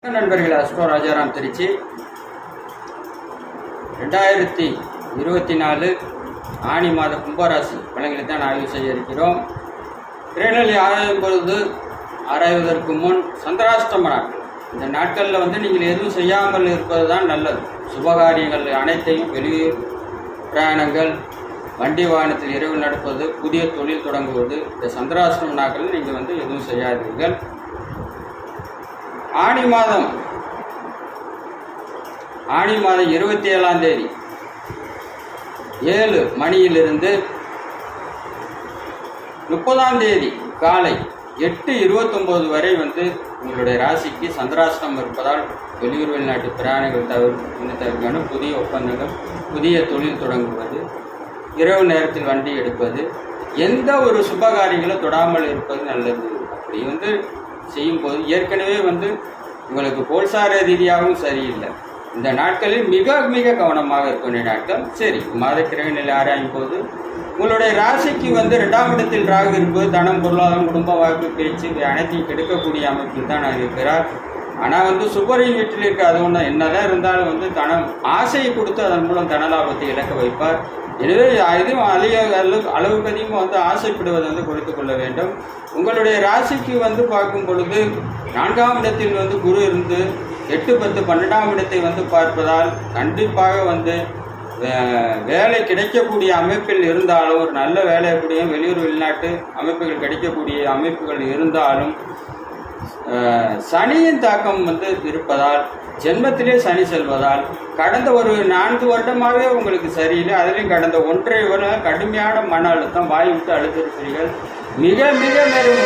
நண்பர்கள், அஸ்ட்ரோ ராஜாராம் திருச்சி. 2024 ஆணி மாத கும்பராசி பலன்களை தான் ஆய்வு செய்ய இருக்கிறோம். கிரகநிலை ஆராய்வதற்கு முன் சந்திராஷ்டம நாட்கள், இந்த நாட்களில் நீங்கள் எதுவும் செய்யாமல் இருப்பது தான் நல்லது. சுபகாரியங்கள் அனைத்தையும், வெளியூர் பிரயாணங்கள், வண்டி வாகனத்தில் இரவு நடப்பது, புதிய தொழில் தொடங்குவது, இந்த சந்திராஷ்டம நாட்களில் நீங்கள் எதுவும் செய்யாதீர்கள். ஆணி மாதம் 27ஆம் தேதி 7 மணியிலிருந்து 30ஆம் தேதி காலை 8:29 வரை உங்களுடைய ராசிக்கு சந்திராஷ்டமம் இருப்பதால் வெளியூர் வெளிநாட்டு பிரயாணங்கள் தவிர்க்கணும். புதிய ஒப்பந்தங்கள், புதிய தொழில் தொடங்குவது, இரவு நேரத்தில் வண்டி எடுப்பது, எந்த ஒரு சுபகாரியங்களும் தொடாமல் இருப்பது நல்லது. அப்படி செய்யும்போது ஏற்கனவே உங்களுக்கு கோல்சார ரீதியாகவும் சரியில்லை. இந்த நாட்களில் மிக மிக கவனமாக இருக்க வேண்டிய நாட்கள். சரி, மாத கிரக நிலை ஆராயும் போது உங்களுடைய ராசிக்கு 2ஆம் இடத்தில் ராகு இருப்பது தனம், பொருளாதாரம், குடும்ப வாய்ப்பு, பேச்சு அனைத்தையும் கெடுக்கக்கூடிய அமைப்பில் தான் இருக்கிறார். ஆனால் சுபரின் வீட்டில் இருக்க அது ஒன்று என்னதான் இருந்தாலும் தனம் ஆசையை கொடுத்து அதன் மூலம் தனலாபத்தை இழக்க வைப்பார். எனவே இதுவும் அளவுக்கு அதிகமாக ஆசைப்படுவதை குறைத்து கொள்ள வேண்டும். உங்களுடைய ராசிக்கு பார்க்கும் பொழுது 4ஆம் இடத்தில் குரு இருந்து 8, 10, 12ஆம் இடத்தை பார்ப்பதால் கண்டிப்பாக வேலை கிடைக்கக்கூடிய அமைப்பில் இருந்தாலும், ஒரு நல்ல வேலைக்கூடிய வெளியூர் வெளிநாட்டு அமைப்புகள் கிடைக்கக்கூடிய அமைப்புகள் இருந்தாலும் சனியின் தாக்கம் இருப்பதால், ஜென்மத்திலே சனி செல்வதால் கடந்த ஒரு 4 வருடமாகவே உங்களுக்கு சரியில்லை. அதிலையும் கடந்த 1.5 வருடம் கடுமையான மன அழுத்தம், வாய் விட்டு அழுத்திருக்கிறீர்கள். மிக மிக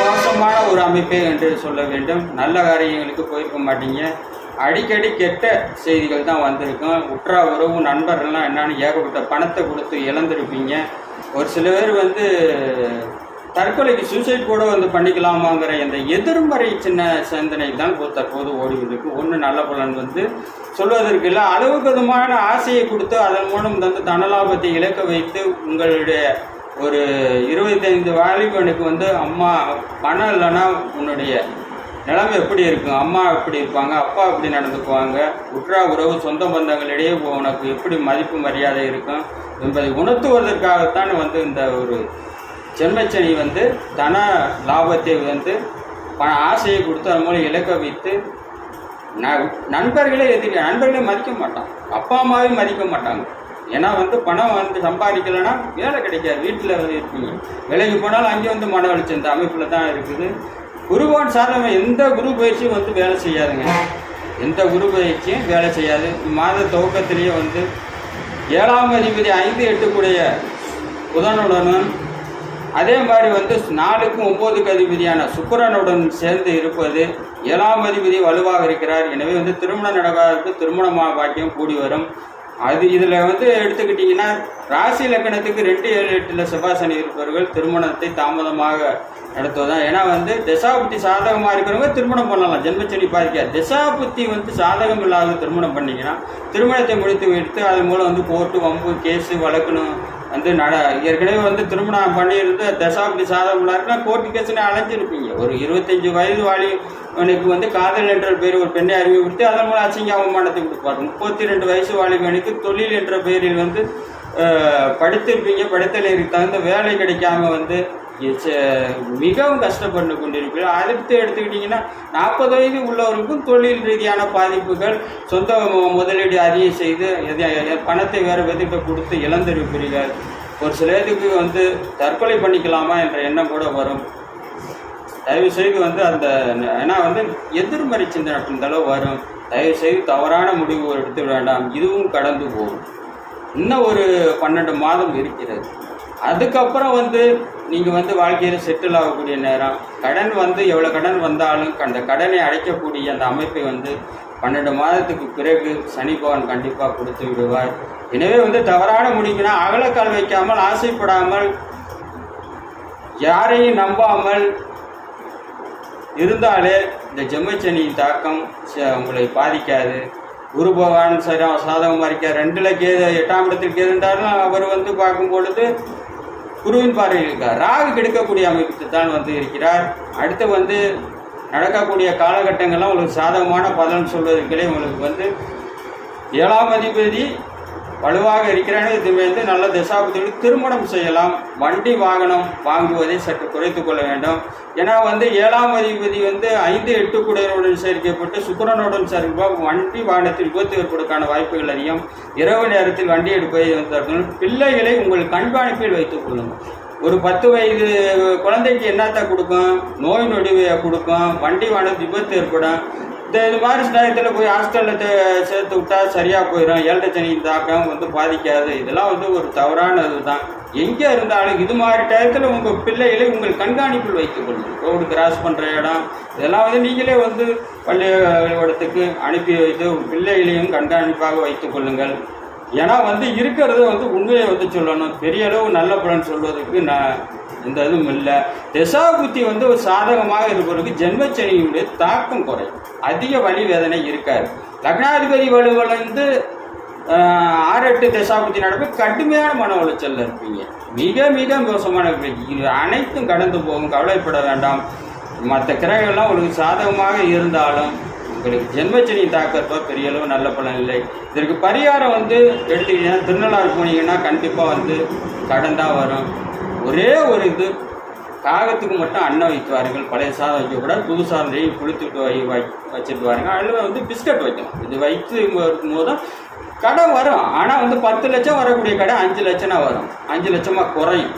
மோசமான ஒரு அமைப்பே என்று சொல்ல வேண்டும். நல்ல காரியங்களுக்கு போயிருக்க மாட்டீங்க. அடிக்கடி கெட்ட செய்திகள் தான் வந்திருக்கும். உற்றா உறவு, நண்பர்கள்லாம் என்னன்னு ஏகப்பட்ட பணத்தை கொடுத்து இழந்திருப்பீங்க. ஒரு சில பேர் தற்கொலைக்கு சூசைட் கூட பண்ணிக்கலாமாங்கிற இந்த எதிர்மறை சின்ன சிந்தனை தான் தற்போது ஓடிவதற்கு. ஒன்று நல்ல பலன் சொல்வதற்கு இல்லை. அளவுக்கு அதிகமான ஆசையை கொடுத்து அதன் மூலம் தனலாபத்தை இழக்க வைத்து உங்களுடைய ஒரு 25 வாலிபனுக்கு அம்மா பணம் இல்லைன்னா உன்னுடைய நிலைமை எப்படி இருக்கும், அம்மா எப்படி இருப்பாங்க, அப்பா எப்படி நடந்துக்குவாங்க, உற்றா உறவு, சொந்த பந்தங்களிடையே உனக்கு எப்படி மதிப்பு மரியாதை இருக்கும் என்பதை உணர்த்துவதற்காகத்தான் இந்த ஒரு ஜென்மச்சனி தன லாபத்தை ஆசையை கொடுத்து அதன் மூலம் இழக்க வைத்து நண்பர்களே நண்பர்களே மதிக்க மாட்டான், அப்பா அம்மாவே மதிக்க மாட்டாங்க. ஏன்னா பணம் சம்பாதிக்கலைன்னா வேலை கிடைக்காது. வீட்டில் இருப்பீங்க, வேலைக்கு போனாலும் அங்கே மன வலிச்சு இந்த அமைப்பில் தான் இருக்குது. குருவான் சாதனை எந்த குரு பயிற்சியும் வேலை செய்யாதுங்க. எந்த குரு பயிற்சியும் வேலை செய்யாது. மாத துவக்கத்திலேயே 7ஆம் அதிபதி 5, 8 கூடிய புதனுடனும், அதே மாதிரி 4க்கும் 9க்கு அதிபதியான சுக்கிரனுடன் சேர்ந்து இருப்பது. 7ஆம் அதிபதி வலுவாக இருக்கிறார். எனவே திருமணம் நடக்காதற்கு திருமண பாக்கியம் கூடி வரும். அது இதில் எடுத்துக்கிட்டிங்கன்னா ராசி இலக்கணத்துக்கு 2, 7, 8 செவ்வாசனி இருப்பவர்கள் திருமணத்தை தாமதமாக நடத்துவதுதான். ஏன்னா தசாபுத்தி சாதகமாக இருக்கிறவங்க திருமணம் பண்ணலாம், ஜென்மச்சனி பாதிக்காது. தசாபுத்தி சாதகம் இல்லாத திருமணம் பண்ணிங்கன்னா திருமணத்தை முடித்து வைத்து அதன் மூலம் கோர்ட்டு, வம்பு, கேஸு, வழக்குன்னு ஏற்கனவே திருமணம் பண்ணியிருந்து தசாபுத்தி சாதகம் இல்லாருன்னா கோர்ட்டு கேஸுன்னு அலைஞ்சிருப்பீங்க. ஒரு 25 வயது வாலிபனுக்கு காதல் என்ற பேர் ஒரு பெண்ணை அறிவுறுத்தி அதன் மூலம் அசிங்க அவமானத்தை கொடுப்பார். 32 வயசு வாலிபனுக்கு தொழில் என்ற பெயரில் படித்திருப்பீங்க. படித்தலுக்கு தகுந்த வேலை கிடைக்காம மிகவும் கஷ்டப்பட்டு கொண்டிருப்பீர்கள். அடுத்து எடுத்துக்கிட்டிங்கன்னா 40 வயது உள்ளவருக்கும் தொழில் ரீதியான பாதிப்புகள், சொந்த முதலீடு அதிகம் செய்து பணத்தை வேறு விதத்தை கொடுத்து இழந்திருப்பீர்கள். ஒரு சிலருக்கு தற்கொலை பண்ணிக்கலாமா என்ற எண்ணம் கூட வரும். தயவுசெய்து அந்த ஏன்னா எதிர்மறை சிந்தனை அப்படின்றளவு வரும். தயவுசெய்து தவறான முடிவு எடுத்து வேண்டாம். இதுவும் கடந்து போகும். இன்னும் ஒரு 12 மாதம் இருக்கிறது. அதுக்கப்புறம் நீங்கள் வாழ்க்கையில் செட்டில் ஆகக்கூடிய நேரம். கடன் எவ்வளோ கடன் வந்தாலும் அந்த கடனை அடைக்கக்கூடிய அந்த அமைப்பை 12 மாதத்துக்கு பிறகு சனி பகவான் கண்டிப்பாக கொடுத்து விடுவார். எனவே தவறான முடிவுனா அகலக்கால் வைக்காமல், ஆசைப்படாமல், யாரையும் நம்பாமல் இருந்தாலே இந்த ஜென்மச்சனியின் தாக்கம் உங்களை பாதிக்காது. குரு பகவான் சாதகமாக இருக்கார். 2ல் கேது, 8ஆம் இடத்தில் கேதுன்றாலும் அவர் பார்க்கும் பொழுது குருவின் பார்வையில் இருக்கார். ராகு கெடுக்கக்கூடிய அமைப்புக்கு தான் இருக்கிறார். அடுத்து நடக்கக்கூடிய காலகட்டங்கள்லாம் உங்களுக்கு சாதகமான பலன் சொல்வதற்கே உங்களுக்கு வந்து 7ஆம் அதிபதி வலுவாக இருக்கிறானே இதுவே வந்து நல்ல தசாபதியோடு திருமணம் செய்யலாம். வண்டி வாகனம் வாங்குவதை சற்று குறைத்து கொள்ள வேண்டும். ஏன்னா வந்து 7ஆம் அதிபதி வந்து 5, 8 கூடையருடன் சேர்க்கப்பட்டு சுக்கிரனுடன் சேர்க்கப்போ வண்டி வாகனத்தில் விபத்து ஏற்படுவதற்கான வாய்ப்புகள் அதிகம். இரவு நேரத்தில் வண்டி எடுப்பதை வந்து பிள்ளைகளை உங்கள் கண்காணிப்பில் வைத்துக் கொள்ளுங்கள். ஒரு 10 வயது குழந்தைக்கு என்னத்தை கொடுக்கும்? நோய் நொடிவை கொடுக்கும், வண்டி வாகனத்தில் விபத்து ஏற்படும். இது மாதிரி நேரத்தில் போய் ஹாஸ்டலில் சேர்த்து விட்டா சரியாக போயிடும். 7 சனியின் தாக்கம் வந்து பாதிக்காது. இதெல்லாம் வந்து ஒரு தவறானது தான். எங்கே இருந்தாலும் இது மாதிரி டயத்தில் உங்கள் பிள்ளைகளை உங்கள் கண்காணிப்பில் வைத்துக் கொள்ளுங்கள். ரோடு கிராஸ் பண்ணுற இடம் இதெல்லாம் வந்து நீங்களே வந்து பள்ளிக்கூடத்துக்கு அனுப்பி வைத்து பிள்ளைகளையும் கண்காணிப்பாக வைத்துக் கொள்ளுங்கள். ஏன்னா வந்து இருக்கிறத வந்து உண்மையை வந்து சொல்லணும். பெரிய அளவு நல்ல பலன் சொல்வதற்கு நான் எந்த இதுவும் இல்லை. தசாபுத்தி வந்து ஒரு சாதகமாக இருப்பவருக்கு ஜென்மச்சனியுடைய தாக்கம் குறையும். அதிக வலி வேதனை இருக்காது. லக்னாதிபதி வலுவலந்து 6, 8 தசாபுத்தி நடப்பு கடுமையான மன உளைச்சல் இருப்பீங்க. மிக மிக மோசமான இது அனைத்தும் கடந்து போகும். கவலைப்பட வேண்டாம். மற்ற கிரகங்கள்லாம் உங்களுக்கு சாதகமாக இருந்தாலும் உங்களுக்கு ஜென்மச்சனி தாக்கத்தோ பெரிய அளவு நல்ல பலன் இல்லை. இதற்கு பரிகாரம் வந்து எடுத்துக்கிட்டீங்கன்னா திருநள்ளாறு போனீங்கன்னா கண்டிப்பாக வந்து கடன் தான் வரும். ஒரே ஒரு இது காகத்துக்கு மட்டும் அன்னம் வைக்குவார்கள். பழைய சாதம் வைக்கக்கூடாது. புது சாதம் குளித்துட்டு வச்சுட்டு வாருங்க. அதில் வந்து பிஸ்கட் வைக்கணும். இது வைத்து இருக்கும்போது தான் கடன் வரும். ஆனால் வந்து 10 லட்சம் வரக்கூடிய கடை 5 லட்சம்னா வரும். 5 லட்சமாக குறையும்.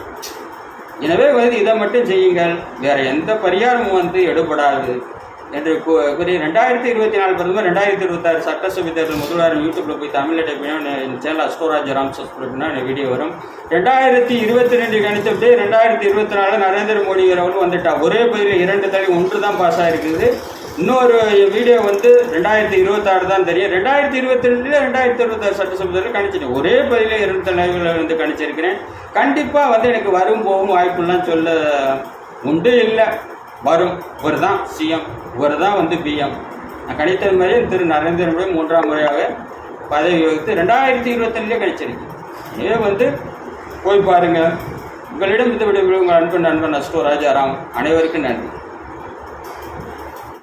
எனவே வந்து இதை மட்டும் செய்யுங்கள். வேறு எந்த பரிகாரமும் வந்து எடுபடாது என்று கூறி 2024 பிரதமர் 2026 சட்டசபை தேர்தல் முதல்வர் யூடியூப்பில் போய் தமிழில் டைப் பண்ணி சேனல் அஸ்ட்ரோராஜ் ராம் சப்ஸ்கிரைப்னா வீடியோ வரும். 2022 கணித்தப்படி 2024 நரேந்திர மோடி அவர்கள் வந்துட்டா. ஒரே பகுதியில் 2 தள்ளி 1 தான் பாஸ் ஆகிருக்குது. இன்னொரு வீடியோ வந்து 2026 தான் தெரியும். 2022 2026 சட்டசபை தேர்தல் கணிச்சிட்டேன். ஒரே பகுதியில் 2 தலைவர்களை வந்து கணிச்சிருக்கிறேன். கண்டிப்பாக வந்து எனக்கு வரும் போகும் வாய்ப்புலாம் சொல்ல உண்டு இல்லை. வரும். ஒரு தான் சிஎம், ஒரு தான் வந்து பிஎம். நான் கணித்தது மாதிரி திரு நரேந்திர மோடி 3ஆம் முறையாக பதவி வகித்து 2022 கணிச்சிருக்கேன். இதே வந்து போய் பாருங்கள். உங்களிடம் இந்த விட உங்கள் நண்பன் அஸ்ட்ரோராஜ் ராம். அனைவருக்கும் நன்றி.